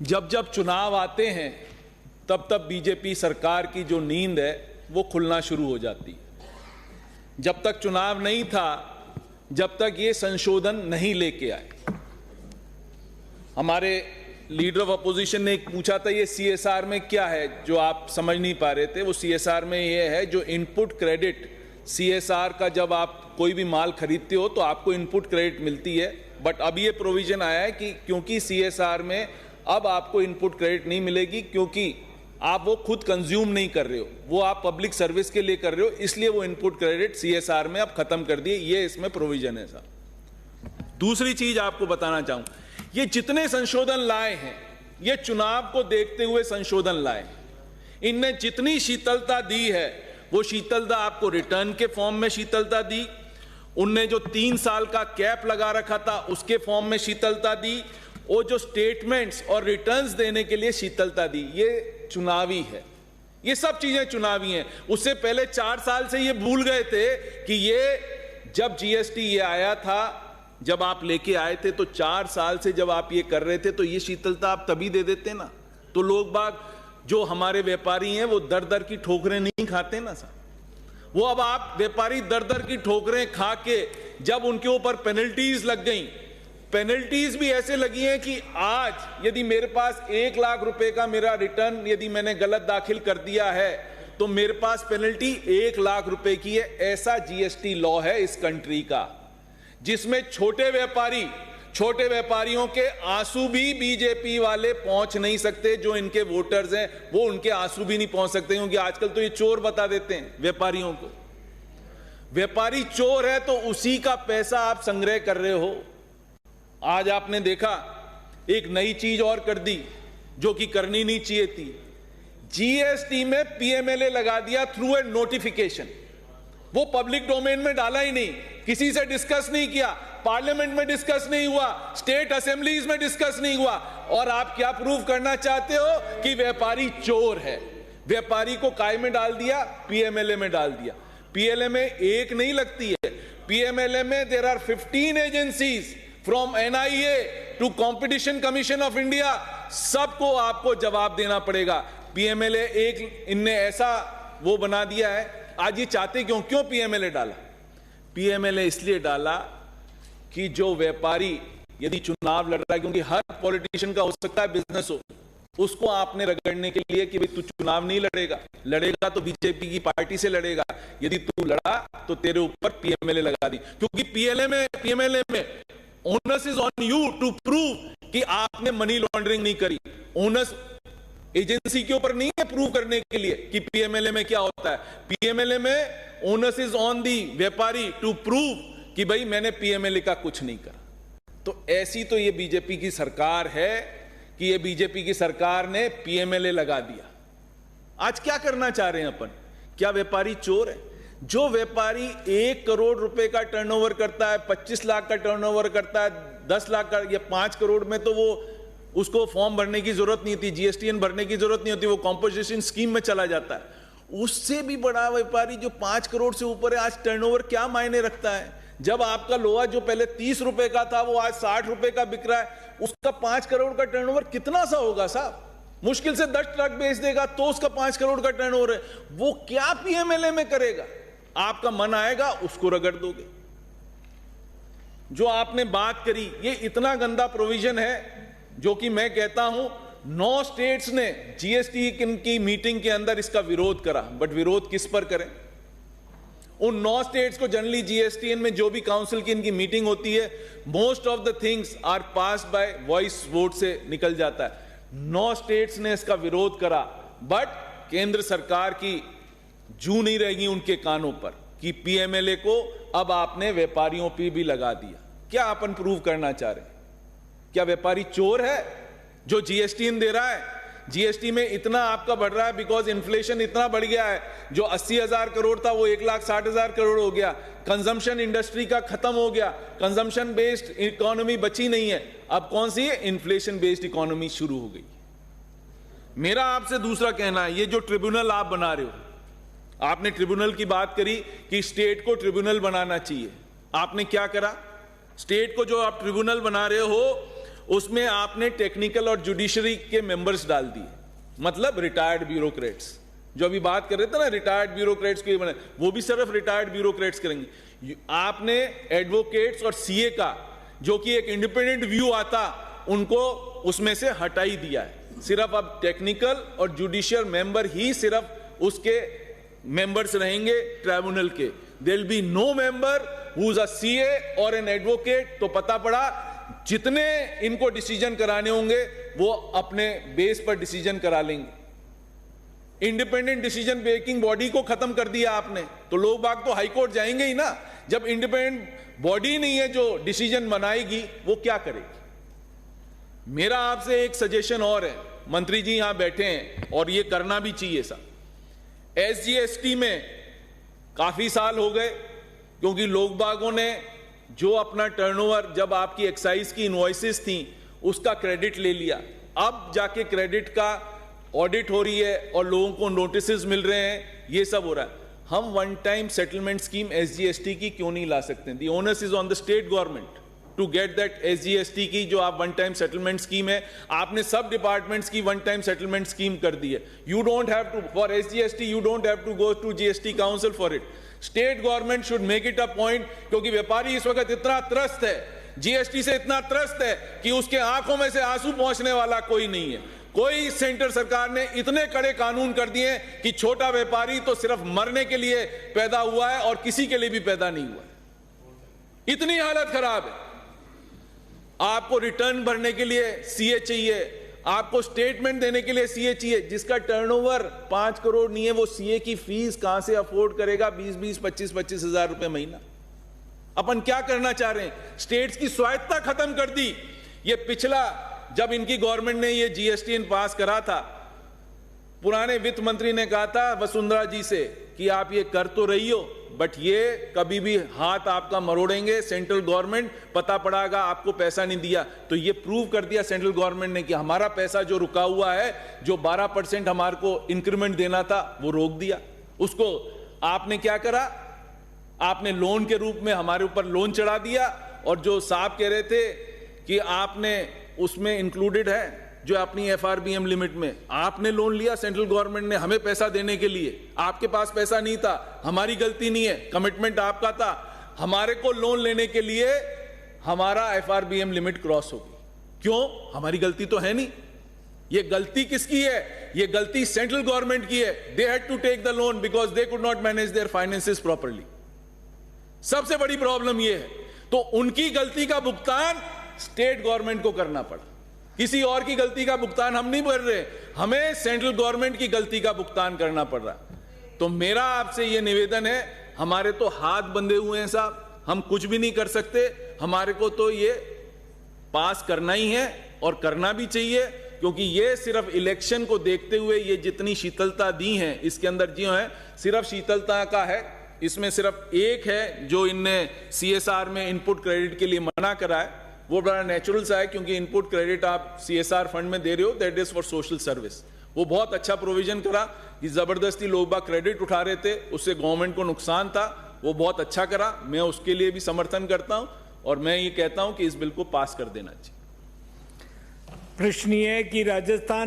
जब जब चुनाव आते हैं तब तब बीजेपी सरकार की जो नींद है वो खुलना शुरू हो जाती है। जब तक चुनाव नहीं था, जब तक ये संशोधन नहीं लेके आए, हमारे लीडर ऑफ अपोजिशन ने एक पूछा था ये सीएसआर में क्या है जो आप समझ नहीं पा रहे थे। वो सीएसआर में ये है जो इनपुट क्रेडिट, सीएसआर का जब आप कोई भी माल खरीदते हो तो आपको इनपुट क्रेडिट मिलती है, बट अब ये प्रोविजन आया है कि क्योंकि सीएसआर में अब आपको इनपुट क्रेडिट नहीं मिलेगी, क्योंकि आप वो खुद कंज्यूम नहीं कर रहे हो, वो आप पब्लिक सर्विस के लिए कर रहे हो, इसलिए वो इनपुट क्रेडिट सीएसआर में अब खत्म कर दिए। ये इसमें प्रोविजन है साहब। दूसरी चीज आपको बताना चाहूं, ये जितने संशोधन लाए हैं ये चुनाव को देखते हुए संशोधन लाए। इनने जितनी शीतलता दी है वो शीतलता आपको रिटर्न के फॉर्म में शीतलता दी, उनने जो 3 साल का कैप लगा रखा था उसके फॉर्म में शीतलता दी, वो जो स्टेटमेंट्स और रिटर्न्स देने के लिए शीतलता दी। ये चुनावी है, ये सब चीजें चुनावी हैं। उससे पहले 4 साल से ये भूल गए थे कि ये जब जीएसटी ये आया था, जब आप लेके आए थे तो 4 साल से जब आप ये कर रहे थे तो ये शीतलता आप तभी दे देते ना, तो लोग बाग जो हमारे व्यापारी हैं वो दर दर की ठोकरें नहीं खाते ना साहब। वो अब आप व्यापारी दर दर की ठोकरें खा के जब उनके ऊपर पेनल्टीज लग गई, पेनल्टीज भी ऐसे लगी हैं कि आज यदि मेरे पास 1 लाख रुपए का मेरा रिटर्न यदि मैंने गलत दाखिल कर दिया है तो मेरे पास पेनल्टी 1 लाख रुपए की है। ऐसा जीएसटी लॉ है इस कंट्री का, जिसमें छोटे व्यापारियों के आंसू भी बीजेपी वाले पहुंच नहीं सकते। जो इनके वोटर्स हैं वो उनके आंसू भी नहीं पहुंच सकते, क्योंकि आजकल तो ये चोर बता देते हैं व्यापारियों को। व्यापारी चोर है तो उसी का पैसा आप संग्रह कर रहे हो। आज आपने देखा एक नई चीज और कर दी जो कि करनी नहीं चाहिए थी। जीएसटी में पीएमएलए लगा दिया थ्रू ए नोटिफिकेशन। वो पब्लिक डोमेन में डाला ही नहीं, किसी से डिस्कस नहीं किया, पार्लियामेंट में डिस्कस नहीं हुआ, स्टेट असेंबलीज में डिस्कस नहीं हुआ। और आप क्या प्रूव करना चाहते हो कि व्यापारी चोर है। व्यापारी को काय में डाल दिया, पीएमएलए में डाल दिया। पीएलए में एक नहीं लगती है, पीएमएलए में there are 15 agencies from NIA to competition commission of India, सबको आपको जवाब देना पड़ेगा। पीएमएलए एक इनने ऐसा वो बना दिया है। आज ये चाहते क्यों पीएमएलए डाला? पीएमएलए इसलिए डाला कि जो व्यापारी यदि चुनाव लड़ रहा है, क्योंकि हर पॉलिटिशियन का हो सकता है बिजनेस हो, उसको आपने रगड़ने के लिए कि भाई तू चुनाव नहीं लड़ेगा तो बीजेपी की पार्टी से लड़ेगा, यदि तू लड़ा तो तेरे ऊपर पीएमएलए लगा दी। क्योंकि पीएमएलए में onus is on you to prove कि आपने मनी लॉन्ड्रिंग नहीं करी। ओनस एजेंसी के ऊपर नहीं है प्रूव करने के लिए कि पीएमएलए में क्या होता है। पीएमएलए में ओनस इज ऑन दी व्यापारी टू प्रूव कि भाई मैंने पीएमएलए का कुछ नहीं करा। तो ऐसी तो ये बीजेपी की सरकार है कि ये बीजेपी की सरकार ने पीएमएलए लगा दिया। आज क्या करना चाह रहे हैं अपन? क्या व्यापारी चोर है? जो व्यापारी 1 करोड़ रुपए का टर्नओवर करता है, 25 लाख का टर्नओवर करता है, 10 लाख का या 5 करोड़ में, तो वो उसको फॉर्म भरने की जरूरत नहीं होती, जीएसटीएन भरने की जरूरत नहीं होती, वो कॉम्पोजिशन स्कीम में चला जाता है। उससे भी बड़ा व्यापारी जो 5 करोड़ से ऊपर है, आज टर्नओवर क्या मायने रखता है? जब आपका लोहा जो पहले 30 रुपए का था वो आज 60 रुपए का बिक रहा है, उसका 5 करोड़ का टर्नओवर कितना सा होगा साहब? मुश्किल से 10 ट्रक बेच देगा तो उसका 5 करोड़ का टर्नओवर है। वो क्या पीएमएलए में करेगा? आपका मन आएगा उसको रगड़ दोगे। जो आपने बात करी, ये इतना गंदा प्रोविजन है जो कि मैं कहता हूं 9 स्टेट्स ने जीएसटी की मीटिंग के अंदर इसका विरोध करा। बट विरोध किस पर करें? उन 9 स्टेट्स को जनरली जीएसटीएन में जो भी काउंसिल की इनकी मीटिंग होती है, most of the things are passed by voice vote से निकल जाता है। 9 स्टेट्स ने इसका विरोध करा, बट केंद्र सरकार की जू नहीं रहेगी उनके कानों पर कि पीएमएलए को अब आपने व्यापारियों पे भी लगा दिया। क्या अपन प्रूव करना चाह रहे हैं? क्या व्यापारी चोर है जो जीएसटी दे रहा है? जीएसटी में इतना आपका बढ़ रहा है बिकॉज इन्फ्लेशन इतना बढ़ गया है। जो 80,000 करोड़ था वो 1,60,000 करोड़ हो गया। कंजम्पशन इंडस्ट्री का खत्म हो गया, कंजम्पशन बेस्ड इकोनॉमी बची नहीं है। अब कौन सी है? इन्फ्लेशन बेस्ड इकोनॉमी शुरू हो गई। मेरा आपसे दूसरा कहना है, ये जो ट्रिब्यूनल आप बना रहे हो, आपने ट्रिब्यूनल की बात करी कि स्टेट को ट्रिब्यूनल बनाना चाहिए। आपने क्या करा? स्टेट को जो आप ट्रिब्यूनल बना रहे हो उसमें आपने टेक्निकल और जुडिशरी के मेंबर्स डाल दिए, मतलब रिटायर्ड ब्यूरोक्रेट्स। जो अभी बात कर रहे थे ना रिटायर्ड ब्यूरोक्रेट्स के, वो भी सिर्फ रिटायर्ड ब्यूरोक्रेट्स करेंगे। आपने एडवोकेट्स और सीए का जो कि एक इंडिपेंडेंट व्यू आता, उनको उसमें से हटा ही दिया है। सिर्फ अब टेक्निकल और जुडिशियल मेंबर ही सिर्फ उसके मेंबर्स रहेंगे ट्राइब्यूनल के। There will be no member who is a CA or an advocate. तो पता पड़ा जितने इनको डिसीजन कराने होंगे वो अपने बेस पर डिसीजन करा लेंगे। इंडिपेंडेंट डिसीजन मेकिंग बॉडी को खत्म कर दिया आपने, तो लोग बाग तो हाई कोर्ट जाएंगे ही ना। जब इंडिपेंडेंट बॉडी नहीं है जो डिसीजन बनाएगी, वो क्या करेगी। मेरा आपसे एक सजेशन और है, मंत्री जी यहां बैठे हैं और ये करना भी चाहिए साहब। एसजीएसटी में काफी साल हो गए, क्योंकि लोग बागों ने जो अपना टर्नओवर, जब आपकी एक्साइज की इनवॉइसेस थी, उसका क्रेडिट ले लिया। अब जाके क्रेडिट का ऑडिट हो रही है और लोगों को नोटिसेस मिल रहे हैं, ये सब हो रहा है। हम one time settlement scheme SGST की क्यों नहीं ला सकते? The onus is on the state government to get that SGST की जो आप वन टाइम सेटलमेंट स्कीम है, आपने सब डिपार्टमेंट्स की वन टाइम सेटलमेंट स्कीम कर दी है। You don't have to for SGST, you don't have to go to GST council for it. State government should make it a point, क्योंकि व्यापारी इस वक्त इतना त्रस्त है, जीएसटी से इतना त्रस्त है कि उसके आंखों में से आंसू पहुंचने वाला कोई नहीं है। कोई सेंटर सरकार ने इतने कड़े कानून कर दिए कि छोटा व्यापारी तो सिर्फ मरने के लिए पैदा हुआ है और किसी के लिए भी पैदा नहीं हुआ है। इतनी हालत खराब है। आपको रिटर्न भरने के लिए सीए चाहिए, आपको स्टेटमेंट देने के लिए सीए चाहिए। जिसका टर्नओवर 5 करोड़ नहीं है, वो सीए की फीस कहां से अफोर्ड करेगा? 20-20, 25-25 हजार रुपए महीना। अपन क्या करना चाह रहे हैं? स्टेट्स की स्वायत्तता खत्म कर दी। ये पिछला, जब इनकी गवर्नमेंट ने ये जीएसटी पास करा था, पुराने वित्त मंत्री ने कहा था वसुंधरा जी से कि आप ये कर तो रही हो, बट ये कभी भी हाथ आपका मरोड़ेंगे सेंट्रल गवर्नमेंट, पता पड़ागा आपको पैसा नहीं दिया। तो ये प्रूव कर दिया सेंट्रल गवर्नमेंट ने कि हमारा पैसा जो रुका हुआ है, जो 12% हमारे को इंक्रीमेंट देना था, वो रोक दिया। उसको आपने क्या करा? आपने लोन के रूप में हमारे ऊपर लोन चढ़ा दिया, और जो साहब कह रहे थे कि आपने उसमें इंक्लूडेड है जो अपनी एफआरबीएम लिमिट में, आपने लोन लिया सेंट्रल गवर्नमेंट ने हमें पैसा देने के लिए, आपके पास पैसा नहीं था, हमारी गलती नहीं है, कमिटमेंट आपका था। हमारे को लोन लेने के लिए हमारा एफआरबीएम लिमिट क्रॉस होगी। क्यों? हमारी गलती तो है नहीं। ये गलती किसकी है? ये गलती सेंट्रल गवर्नमेंट की है। They had to take the loan because they could not manage their finances properly. सबसे बड़ी प्रॉब्लम ये है। तो उनकी गलती का भुगतान स्टेट गवर्नमेंट को करना पड़ा। किसी और की गलती का भुगतान हम नहीं कर रहे, हमें सेंट्रल गवर्नमेंट की गलती का भुगतान करना पड़ रहा। तो मेरा आपसे यह निवेदन है, हमारे तो हाथ बंधे हुए हैं साहब, हम कुछ भी नहीं कर सकते। हमारे को तो ये पास करना ही है और करना भी चाहिए, क्योंकि ये सिर्फ इलेक्शन को देखते हुए ये जितनी शीतलता दी है, इसके अंदर जो है सिर्फ शीतलता का है। इसमें सिर्फ एक है जो इनने सीएसआर में इनपुट क्रेडिट के लिए मना करा है, वो बड़ा नेचुरल सा है, क्योंकि इनपुट क्रेडिट आप सीएसआर फंड में दे रहे हो, that is for social service. वो बहुत अच्छा प्रोविजन करा कि जबरदस्ती लोग बाग क्रेडिट उठा रहे थे, उससे गवर्नमेंट को नुकसान था, वो बहुत अच्छा करा। मैं उसके लिए भी समर्थन करता हूं और मैं ये कहता हूं कि इस बिल को पास कर देना चाहिए। प्रश्न ये है कि राजस्थान